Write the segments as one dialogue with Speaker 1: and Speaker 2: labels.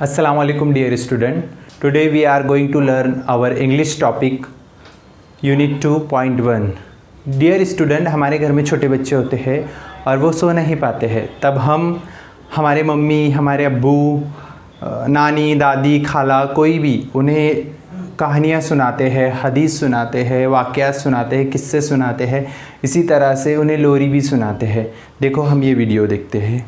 Speaker 1: Assalamualaikum dear student. Today we are going to learn our English topic Unit 2.1. Dear student, हमारे घर में छोटे बच्चे होते हैं और वो सो नहीं पाते हैं, तब हम हमारे मम्मी, हमारे अब्बू, नानी, दादी, खाला कोई भी उन्हें कहानियाँ सुनाते हैं, हदीस सुनाते हैं, वाक़यात सुनाते हैं, किस्से सुनाते हैं। इसी तरह से उन्हें लोरी भी सुनाते हैं। देखो हम ये वीडियो देखते हैं।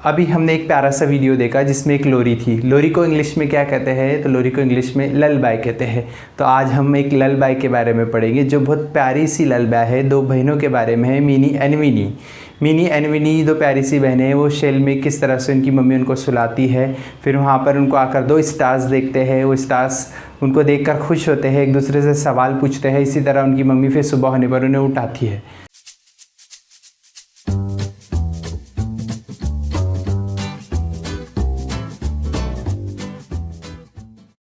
Speaker 1: अभी हमने एक प्यारा सा वीडियो देखा जिसमें एक लोरी थी। लोरी को इंग्लिश में क्या कहते हैं? तो लोरी को इंग्लिश में ललबाई कहते हैं। तो आज हम एक ललबाई के बारे में पढ़ेंगे जो बहुत प्यारी सी ललबाई है। दो बहनों के बारे में है, मिनी एंड विनी। मिनी एंड विनी दो प्यारी सी बहनें हैं। वो शेल में किस तरह से उनकी मम्मी उनको सुलाती है, फिर वहाँ पर उनको आकर दो स्टार्स देखते हैं। वो स्टार्स उनको देखकर खुश होते हैं, एक दूसरे से सवाल पूछते हैं। इसी तरह उनकी मम्मी फिर सुबह होने पर उन्हें उठाती है।